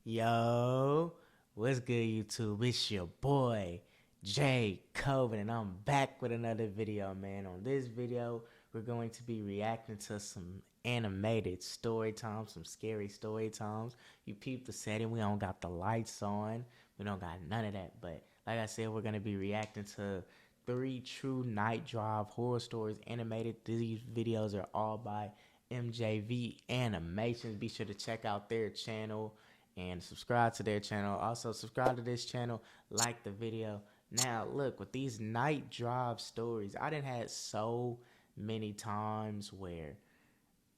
Yo, what's good, YouTube? It's your boy, Coven, and I'm back with another video, man. On this video, we're going to be reacting to some animated story times, some scary story times. You peep the setting, we don't got the lights on, we don't got none of that. But like I said, we're going to be reacting to 3 true night drive horror stories animated. These videos are all by MJV Animations. Be sure to check out their channel and subscribe to their channel. Also subscribe to this channel, like the video. Now look, with these night drive stories, I done had so many times where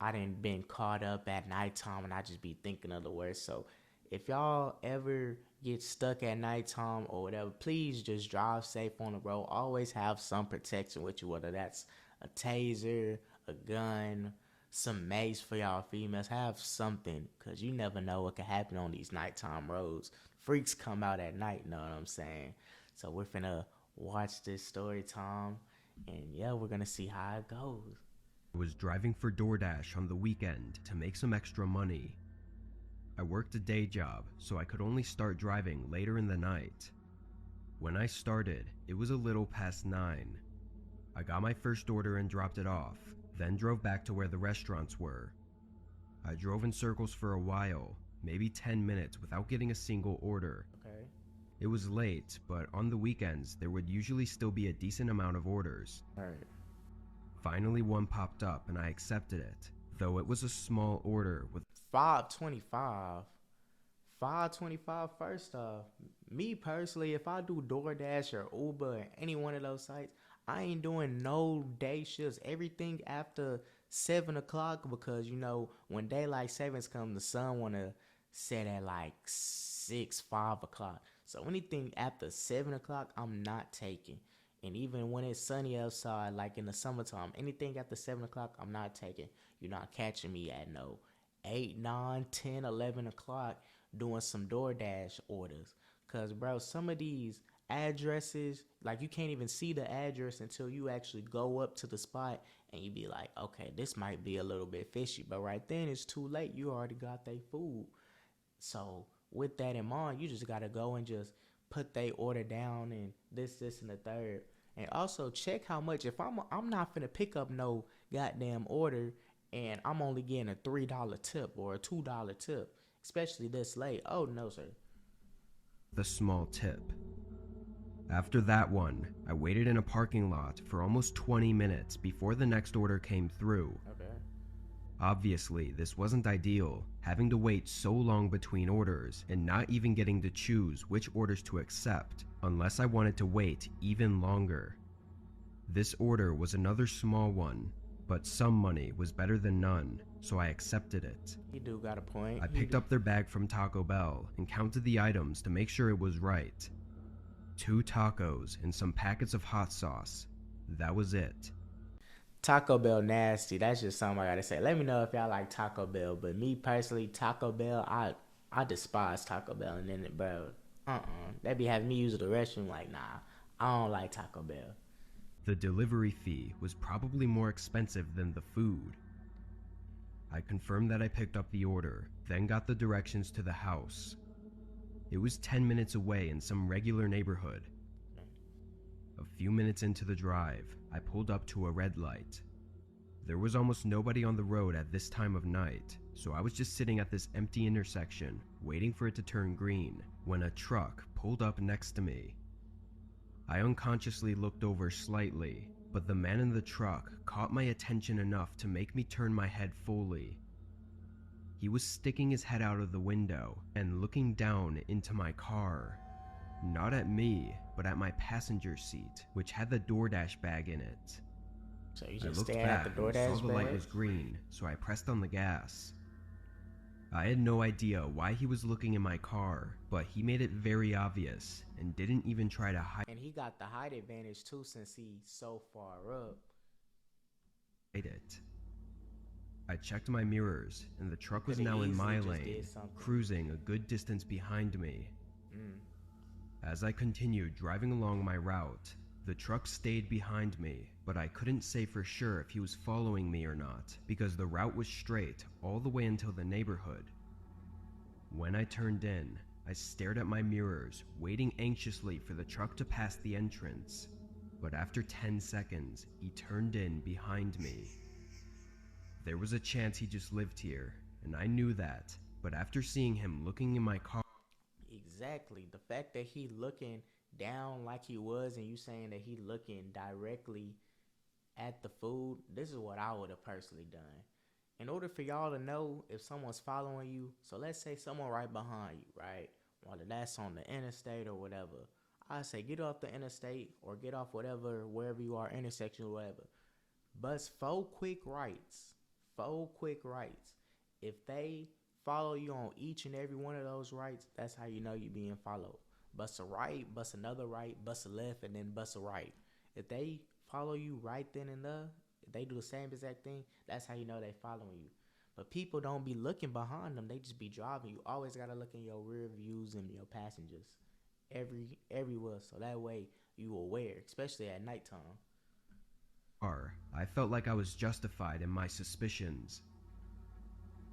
I done been caught up at nighttime and I just be thinking of the worst. So if y'all ever get stuck at nighttime or whatever, please just drive safe on the road. Always have some protection with you, whether that's a taser, a gun, some mace for y'all females. Have something, because you never know what could happen on these nighttime roads. Freaks come out at night, know what I'm saying? So we're finna watch this story time, and yeah, we're gonna see how it goes. I was driving for DoorDash on the weekend to make some extra money. I worked a day job, so I could only start driving later in the night. When I started, it was a little past 9. I got my first order and dropped it off, then drove back to where the restaurants were. I drove in circles for a while, maybe 10 minutes without getting a single order. Okay. It was late, but on the weekends there would usually still be a decent amount of orders. Alright. Finally one popped up and I accepted it, though it was a small order with $5.25. $5.25. First off, me personally, if I do DoorDash or Uber or any one of those sites, I ain't doing no day shifts. Everything after 7 o'clock, because you know when daylight savings come, the sun wanna set at like 6, 5 o'clock. So anything after 7 o'clock, I'm not taking. And even when it's sunny outside, like in the summertime, anything after 7 o'clock, I'm not taking. You're not catching me at no 8, 9, 10, 11 o'clock doing some DoorDash orders. Because, bro, some of these addresses, like, you can't even see the address until you actually go up to the spot and you be like, okay, this might be a little bit fishy. But right then, it's too late. You already got their food. So with that in mind, you just got to go and just put their order down and this, and the third. And also check how much. If I'm not finna pick up no goddamn order and I'm only getting a $3 tip or a $2 tip, especially this late. Oh no, sir. the small tip. After that one, I waited in a parking lot for almost 20 minutes before the next order came through. Okay. Obviously, this wasn't ideal, having to wait so long between orders and not even getting to choose which orders to accept unless I wanted to wait even longer. This order was another small one, but some money was better than none, so I accepted it. You do got a point. I picked up their bag from Taco Bell and counted the items to make sure it was right. 2 tacos and some packets of hot sauce. That was it. Taco Bell nasty. That's just something I gotta say. Let me know if y'all like Taco Bell. But me personally, Taco Bell, I despise Taco Bell. And then, bro, they be having me use the restroom like, nah, I don't like Taco Bell. The delivery fee was probably more expensive than the food. I confirmed that I picked up the order, then got the directions to the house. It was 10 minutes away in some regular neighborhood. A few minutes into the drive, I pulled up to a red light. There was almost nobody on the road at this time of night, so I was just sitting at this empty intersection, waiting for it to turn green, when a truck pulled up next to me. I unconsciously looked over slightly, but the man in the truck caught my attention enough to make me turn my head fully. He was sticking his head out of the window and looking down into my car. Not at me, but at my passenger seat, which had the DoorDash bag in it. So you I just looked staring back at the and DoorDash saw the light bag? was green, so I pressed on the gas. I had no idea why he was looking in my car, but he made it very obvious and didn't even try to hide And he got the height advantage too, since he's so far up. it. I checked my mirrors, and the truck was Coulda now in easily my just lane, did something. cruising a good distance behind me. Mm. As I continued driving along my route, the truck stayed behind me, but I couldn't say for sure if he was following me or not, because the route was straight all the way until the neighborhood. When I turned in, I stared at my mirrors, waiting anxiously for the truck to pass the entrance. But after 10 seconds, he turned in behind me. There was a chance he just lived here, and I knew that. But after seeing him looking in my car, Exactly. The fact that he looking down like he was, and you saying that he looking directly at the food, this is what I would have personally done. In order for y'all to know if someone's following you, so let's say someone right behind you, right? Whether that's on the interstate or whatever, I say get off the interstate or get off whatever, wherever you are, intersection or whatever. Bust four quick rights. Four quick rights. If they follow you on each and every one of those rights, that's how you know you're being followed. Bust a right, bust another right, bust a left, and then bust a right. If they follow you right then and there, if they do the same exact thing, that's how you know they following you. But people don't be looking behind them; they just be driving. You always gotta look in your rear views and your passengers, everywhere, so that way you aware, especially at nighttime. I felt like I was justified in my suspicions.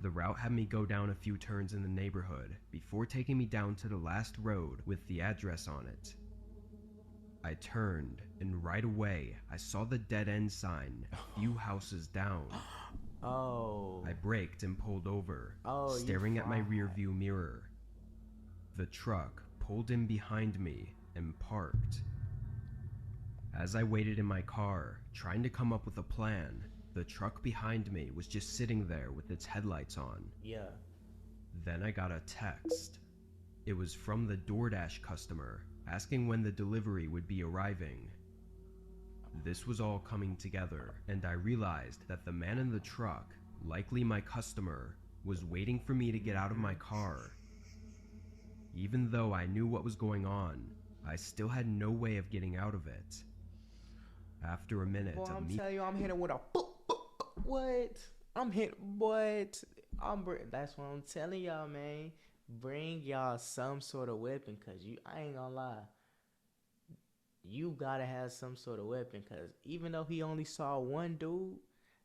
The route had me go down a few turns in the neighborhood before taking me down to the last road with the address on it. I turned, and right away I saw the dead end sign a few houses down. Oh. I braked and pulled over, Oh, staring at my fried. rear view mirror. The truck pulled in behind me and parked. As I waited in my car, trying to come up with a plan, the truck behind me was just sitting there with its headlights on. Yeah. Then I got a text. It was from the DoorDash customer, asking when the delivery would be arriving. This was all coming together, and I realized that the man in the truck, likely my customer, was waiting for me to get out of my car. Even though I knew what was going on, I still had no way of getting out of it. After a minute Boy, of I'm me telling you, I'm hitting with a boop, boop, boop. What? I'm hitting what? That's what I'm telling y'all, man. Bring y'all some sort of weapon, cause I ain't gonna lie. You gotta have some sort of weapon, cause even though he only saw one dude,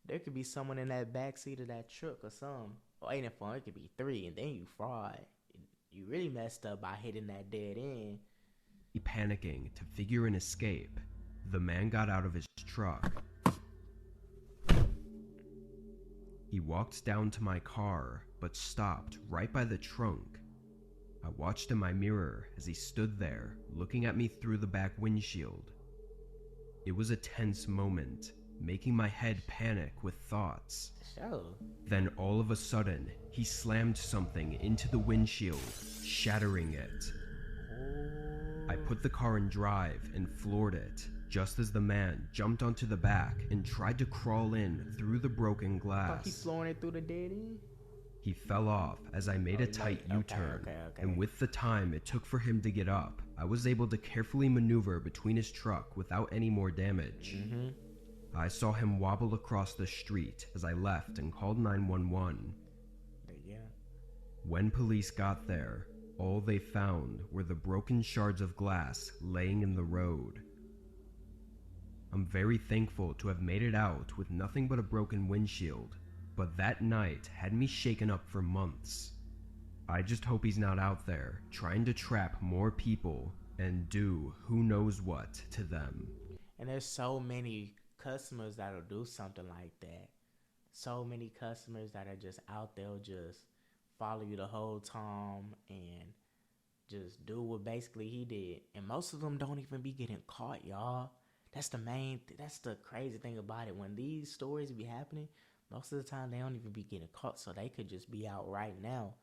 there could be someone in that backseat of that truck or something. Or ain't it fun? It could be three, and then you fried. You really messed up by hitting that dead end. panicking to figure an escape, the man got out of his truck. He walked down to my car, but stopped right by the trunk. I watched in my mirror as he stood there, looking at me through the back windshield. It was a tense moment, making my head panic with thoughts. So, Then all of a sudden, he slammed something into the windshield, shattering it. I put the car in drive and floored it, just as the man jumped onto the back and tried to crawl in through the broken thought he glass. flooring it through the dead end. He fell off as I made a tight U-turn, and with the time it took for him to get up, I was able to carefully maneuver between his truck without any more damage. I saw him wobble across the street as I left and called 911. Yeah. When police got there, all they found were the broken shards of glass laying in the road. I'm very thankful to have made it out with nothing but a broken windshield, but that night had me shaken up for months. I just hope he's not out there trying to trap more people and do who knows what to them. And there's so many customers that'll do something like that. So many customers that are just out there, just follow you the whole time and just do what basically he did. And most of them don't even be getting caught, y'all. That's that's the crazy thing about it. When these stories be happening, most of the time they don't even be getting caught, so they could just be out right now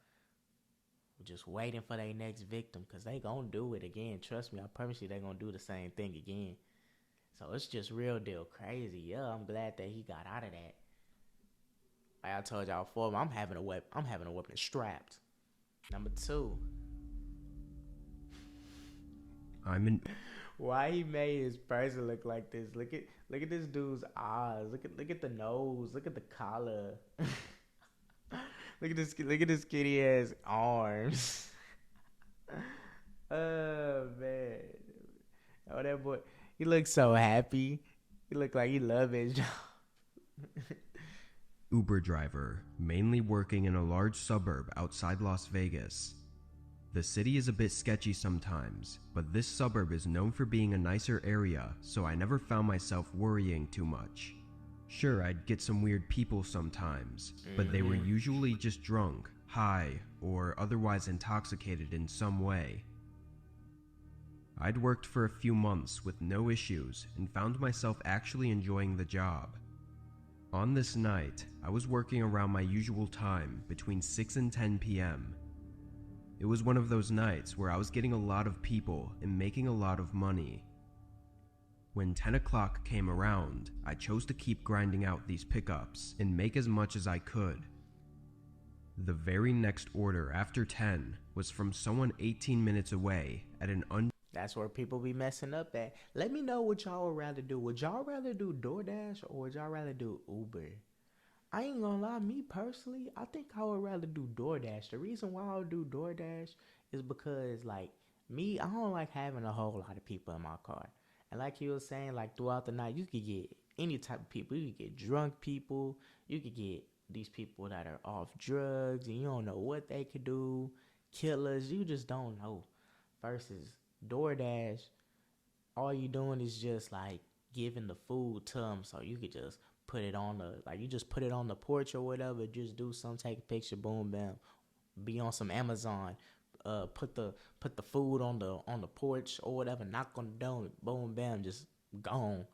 just waiting for their next victim, because they gonna do it again. Trust me, I promise you they gonna do the same thing again. So it's just real deal crazy. Yeah, I'm glad that he got out of that. Like I told y'all before, I'm having a weapon strapped. Number 2. Why he made his person look like this? Look at this dude's eyes. Look at the nose. Look at the collar. Look at this kitty ass arms. Oh man. Oh, that boy, he looks so happy. He look like he love his job. Uber driver, mainly working in a large suburb outside Las Vegas. The city is a bit sketchy sometimes, but this suburb is known for being a nicer area, so I never found myself worrying too much. Sure, I'd get some weird people sometimes, but they were usually just drunk, high, or otherwise intoxicated in some way. I'd worked for a few months with no issues and found myself actually enjoying the job. On this night, I was working around my usual time between 6 and 10 p.m. It was one of those nights where I was getting a lot of people and making a lot of money. When 10 o'clock came around, I chose to keep grinding out these pickups and make as much as I could. The very next order after 10 was from someone 18 minutes away at an That's where people be messing up at. Let me know what y'all would rather do. Would y'all rather do DoorDash or would y'all rather do Uber? I ain't gonna lie, me personally, I think I would rather do DoorDash. The reason why I would do DoorDash is because, like, me, I don't like having a whole lot of people in my car. And like you were saying, like, throughout the night, you could get any type of people. You could get drunk people. You could get these people that are off drugs and you don't know what they could do. Killers, you just don't know. Versus DoorDash, all you doing is just like giving the food to them, so you could just put it on the, like, you just put it on the porch or whatever, just do something, take a picture, boom, bam, be on some Amazon, put the food on the porch or whatever, knock on the door, boom, bam, just gone.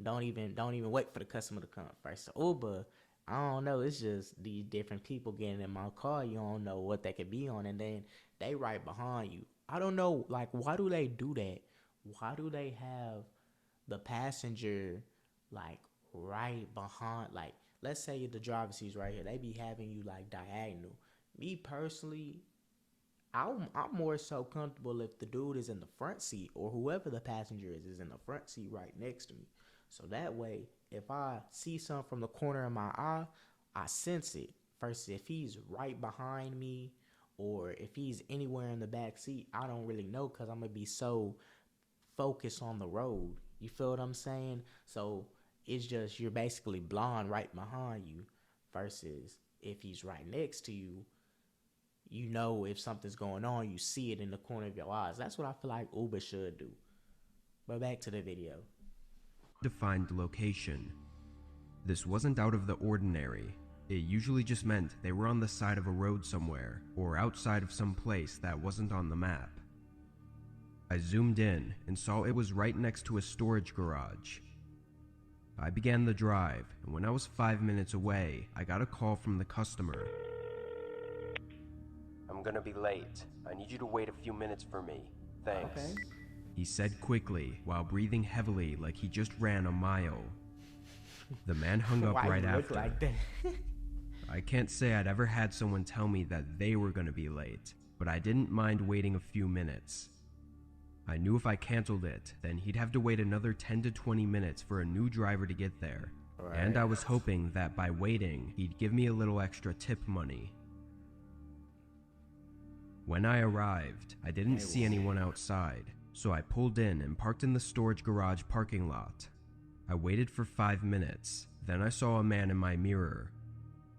Don't even wait for the customer to come first. So Uber, I don't know, it's just these different people getting in my car. You don't know what they could be on, and then they right behind you. I don't know, like, why do they do that? Why do they have the passenger, like, right behind? Like, let's say the driver's seat's right here, they be having you like diagonal. Me personally, I'm more so comfortable if the dude is in the front seat, or whoever the passenger is in the front seat right next to me. So that way, if I see something from the corner of my eye, I sense it. Versus if he's right behind me or if he's anywhere in the back seat, I don't really know because I'm going to be so focused on the road. You feel what I'm saying? So it's just, you're basically blind right behind you. Versus if he's right next to you, you know if something's going on, you see it in the corner of your eyes. That's what I feel like Uber should do. But back to the video. Defined location. This wasn't out of the ordinary. It usually just meant they were on the side of a road somewhere, or outside of some place that wasn't on the map. I zoomed in and saw it was right next to a storage garage. I began the drive, and when I was 5 minutes away, I got a call from the customer. "I'm gonna be late. I need you to wait a few minutes for me. Thanks." Okay. He said quickly while breathing heavily like he just ran a mile. The man hung up Why right you look after. like that? I can't say I'd ever had someone tell me that they were gonna be late, but I didn't mind waiting a few minutes. I knew if I canceled it, then he'd have to wait another 10 to 20 minutes for a new driver to get there. Right. And I was hoping that by waiting, he'd give me a little extra tip money. When I arrived, I didn't see anyone outside, so I pulled in and parked in the storage garage parking lot. I waited for 5 minutes, then I saw a man in my mirror.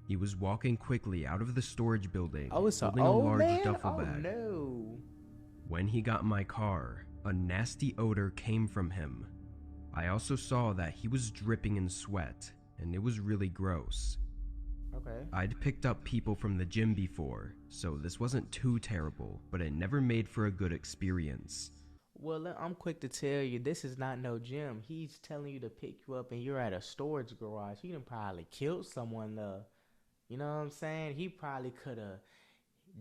He was walking quickly out of the storage building, It's holding an a old large man? duffel Oh bag. no. When he got in my car, a nasty odor came from him. I also saw that he was dripping in sweat, and it was really gross. Okay. I'd picked up people from the gym before, so this wasn't too terrible, but it never made for a good experience. Well, I'm quick to tell you, this is not no gym. He's telling you to pick you up and you're at a storage garage. He done probably killed someone, you know what I'm saying? He probably could have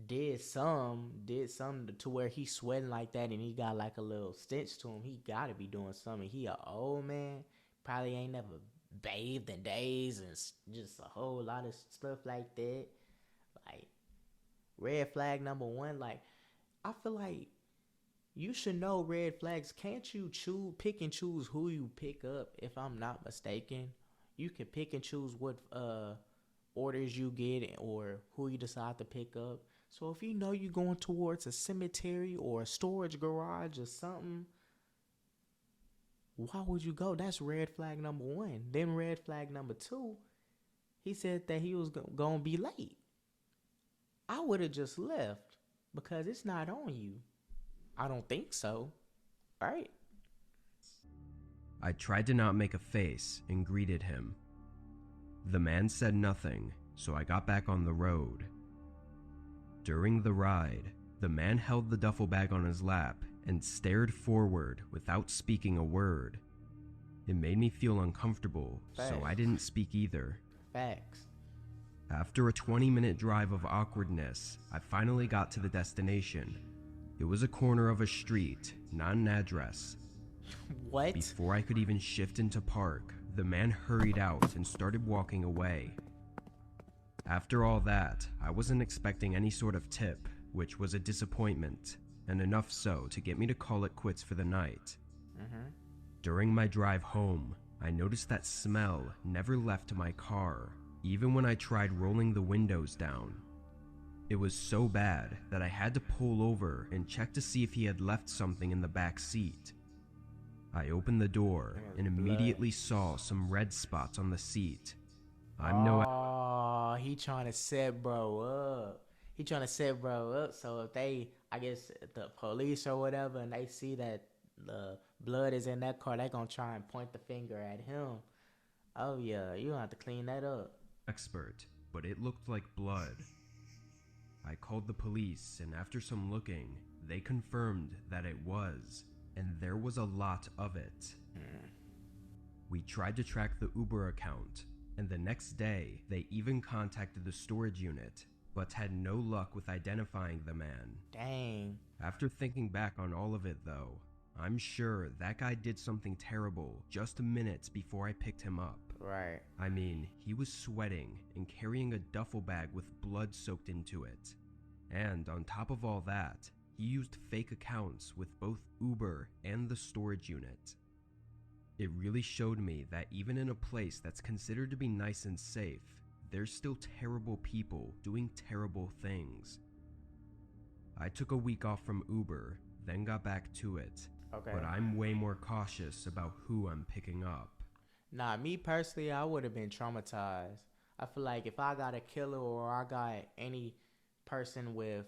did something to where he's sweating like that and he got like a little stench to him. He gotta be doing something. He a old man, probably ain't never bathed in days and just a whole lot of stuff like that. Like, red flag number one. Like, I feel like you should know red flags. Can't you pick and choose who you pick up? If I'm not mistaken, you can pick and choose what orders you get or who you decide to pick up. So if you know you're going towards a cemetery or a storage garage or something, why would you go? That's red flag number one. Then red flag number two, He said that he was gonna be late. I would have just left because it's not on you. I don't think so, right? I tried to not make a face and greeted him. The man said nothing, so I got back on the road. During the ride, the man held the duffel bag on his lap and stared forward without speaking a word. It made me feel uncomfortable, so I didn't speak either. Facts. After a 20-minute drive of awkwardness, I finally got to the destination. It was a corner of a street, not an address. What? Before I could even shift into park, the man hurried out and started walking away. After all that, I wasn't expecting any sort of tip, which was a disappointment, and enough so to get me to call it quits for the night. During my drive home, I noticed that smell never left my car, even when I tried rolling the windows down. It was so bad that I had to pull over and check to see if he had left something in the back seat. I opened the door and immediately saw some red spots on the seat. Oh, he trying to set bro up. He trying to set bro up. So if they, I guess the police or whatever, and they see that the blood is in that car, they gonna try and point the finger at him. Oh yeah, you gonna have to clean that up. Expert, but it looked like blood. I called the police, and after some looking, they confirmed that it was, and there was a lot of it. We tried to track the Uber account, and the next day, they even contacted the storage unit, but had no luck with identifying the man. Dang. After thinking back on all of it though, I'm sure that guy did something terrible just minutes before I picked him up. Right. I mean, he was sweating and carrying a duffel bag with blood soaked into it. And on top of all that, he used fake accounts with both Uber and the storage unit. It really showed me that even in a place that's considered to be nice and safe, there's still terrible people doing terrible things. I took a week off from Uber, then got back to it. Okay. But I'm way more cautious about who I'm picking up. Nah, me personally, I would have been traumatized. I feel like if I got a killer or I got any person with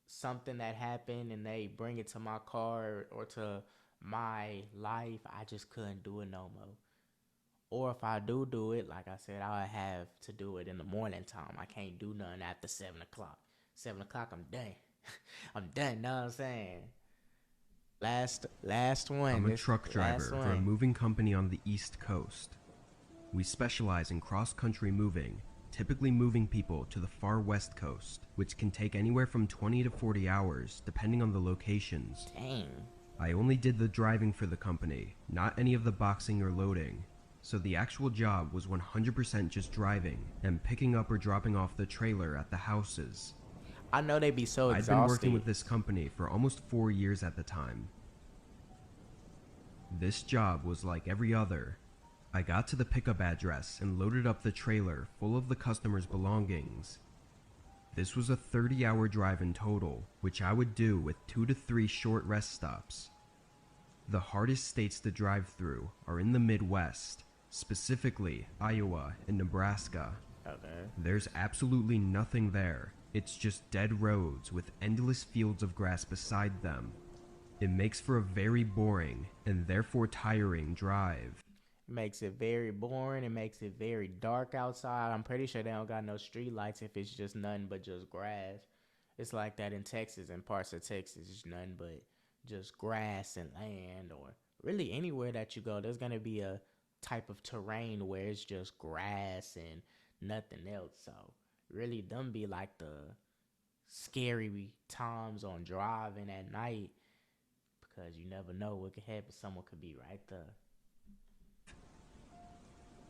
something that happened and they bring it to my car or to my life, I just couldn't do it no more. Or if I do it, like I said, I would have to do it in the morning time. I can't do nothing after 7 o'clock. 7 o'clock, I'm done. I'm done, know what I'm saying? Last one. I'm a truck driver for a moving company on the East Coast. We specialize in cross-country moving, typically moving people to the far West Coast, which can take anywhere from 20 to 40 hours, depending on the locations. Dang. I only did the driving for the company, not any of the boxing or loading, so the actual job was 100% just driving and picking up or dropping off the trailer at the houses. I know they be so exhausted. I've been working with this company for almost 4 years at the time. This job was like every other. I got to the pickup address and loaded up the trailer full of the customer's belongings. This was a 30-hour drive in total, which I would do with 2 to 3 short rest stops. The hardest states to drive through are in the Midwest, specifically Iowa and Nebraska. Okay. There's absolutely nothing there. It's just dead roads with endless fields of grass beside them. It makes for a very boring and therefore tiring drive. Makes it very boring. It makes it very dark outside. I'm pretty sure they don't got no street lights if it's just nothing but just grass. It's like that in Texas and parts of Texas. It's nothing but just grass and land, or really anywhere that you go, there's going to be a type of terrain where it's just grass and nothing else. So really them be like the scary times on driving at night, because you never know what could happen. Someone could be right there.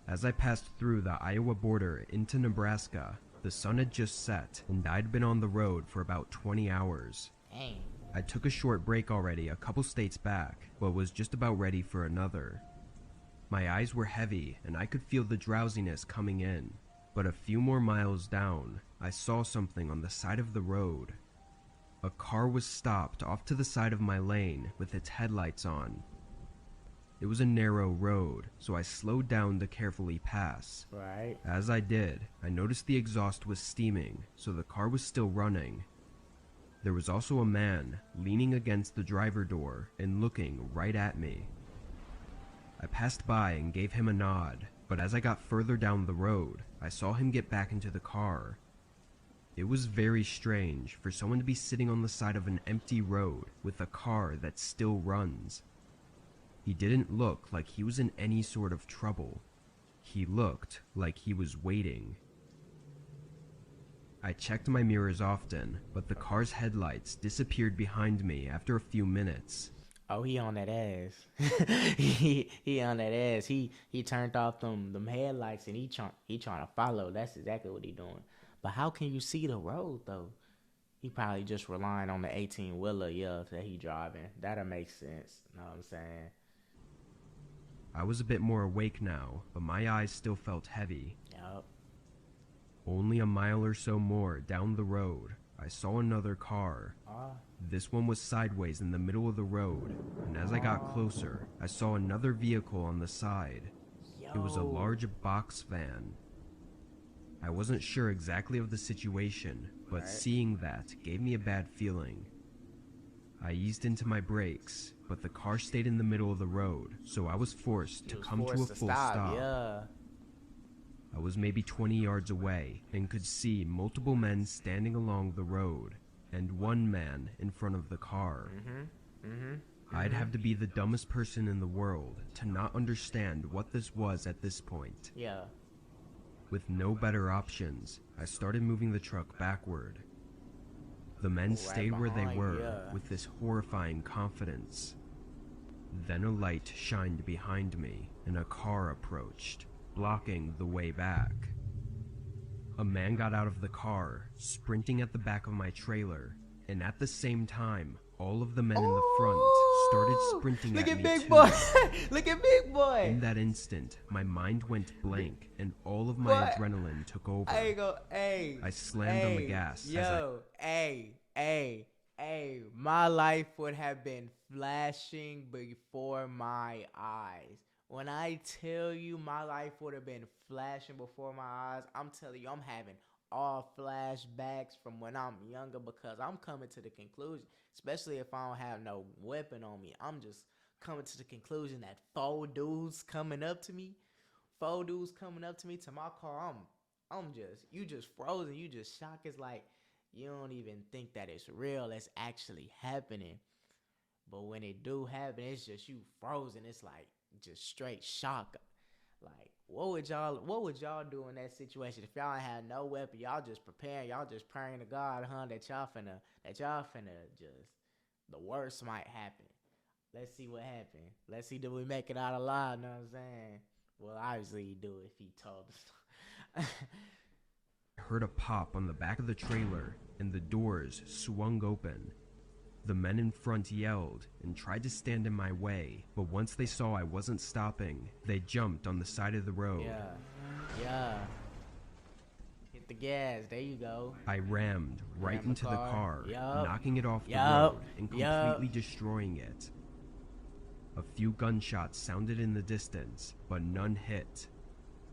As I passed through the Iowa border into Nebraska, the sun had just set and I'd been on the road for about 20 hours. Dang. I took a short break already a couple states back, but was just about ready for another. My eyes were heavy and I could feel the drowsiness coming in, but a few more miles down, I saw something on the side of the road. A car was stopped off to the side of my lane with its headlights on. It was a narrow road, so I slowed down to carefully pass. Right. As I did, I noticed the exhaust was steaming, so the car was still running. There was also a man leaning against the driver door and looking right at me. I passed by and gave him a nod, but as I got further down the road, I saw him get back into the car. It was very strange for someone to be sitting on the side of an empty road with a car that still runs. He didn't look like he was in any sort of trouble. He looked like he was waiting. I checked my mirrors often, but the car's headlights disappeared behind me after a few minutes. Oh, he on that ass. he on that ass. He turned off them headlights and he trying to follow. That's exactly what he doing. But how can you see the road though? He probably just relying on the 18-wheeler, yeah, that he driving. That'll make sense. Know what I'm saying? I was a bit more awake now, but my eyes still felt heavy. Yup. Only a mile or so more down the road, I saw another car. This one was sideways in the middle of the road, and as I got closer, I saw another vehicle on the side. It was a large box van. I wasn't sure exactly of the situation, but seeing that gave me a bad feeling. I eased into my brakes, but the car stayed in the middle of the road, so I was forced to come to a full stop. Yeah. I was maybe 20 yards away and could see multiple men standing along the road and one man in front of the car. I'd have to be the dumbest person in the world to not understand what this was at this point. Yeah. With no better options, I started moving the truck backward. The men stayed where they were with this horrifying confidence. Then a light shined behind me and a car approached, blocking the way back. A man got out of the car, sprinting at the back of my trailer, and at the same time, all of the men in the front started sprinting at me too. Look at Big Boy! Look at Big Boy! In that instant, my mind went blank and all of my adrenaline took over. I slammed on the gas my life would have been flashing before my eyes. When I tell you my life would have been flashing before my eyes, I'm telling you, I'm having all flashbacks from when I'm younger because I'm coming to the conclusion, especially if I don't have no weapon on me, I'm just coming to the conclusion that four dudes coming up to me to my car, you just frozen, you just shocked. It's like, you don't even think that it's real, it's actually happening. But when it do happen, it's just you frozen. It's like just straight shock. Like, what would y'all do in that situation if y'all had no weapon? Y'all just preparing, y'all just praying to God, that y'all finna just, the worst might happen. Let's see what happened. Let's see, do we make it out alive? Know what I'm saying? Well, obviously he do if he told us. I heard a pop on the back of the trailer and the doors swung open. The men in front yelled and tried to stand in my way, but once they saw I wasn't stopping, they jumped on the side of the road. Yeah. Hit the gas, there you go. I rammed right into the car, knocking it off the road and completely destroying it. A few gunshots sounded in the distance, but none hit.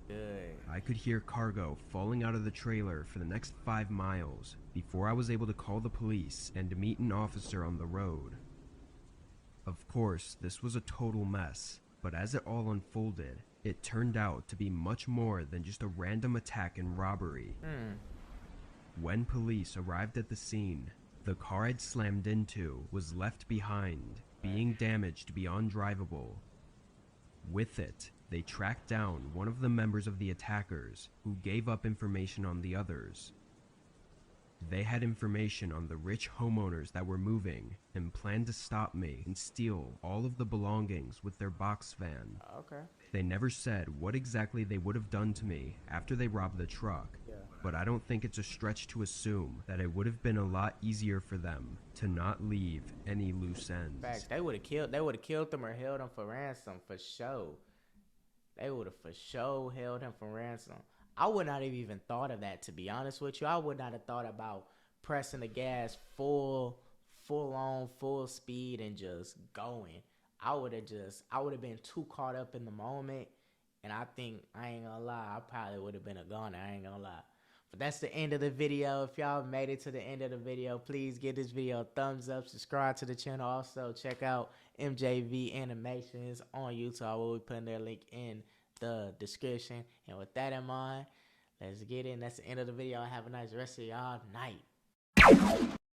Good. I could hear cargo falling out of the trailer for the next 5 miles before I was able to call the police and meet an officer on the road. Of course, this was a total mess, but as it all unfolded, it turned out to be much more than just a random attack and robbery. When police arrived at the scene, the car I'd slammed into was left behind, being damaged beyond drivable. With it, they tracked down one of the members of the attackers, who gave up information on the others. They had information on the rich homeowners that were moving and planned to stop me and steal all of the belongings with their box van. Okay. They never said what exactly they would have done to me after they robbed the truck, but I don't think it's a stretch to assume that it would have been a lot easier for them to not leave any loose ends. Facts. They would have killed them or held them for ransom for sure. They would have for sure held him for ransom. I would not have even thought of that, to be honest with you. I would not have thought about pressing the gas full speed and just going. I would have been too caught up in the moment. And I think, I ain't gonna lie, I probably would have been a goner. I ain't gonna lie. But that's the end of the video. If y'all made it to the end of the video, please give this video a thumbs up. Subscribe to the channel. Also, check out MJV Animations on YouTube. I will be putting their link in the description. And with that in mind, let's get in. That's the end of the video. Have a nice rest of y'all night.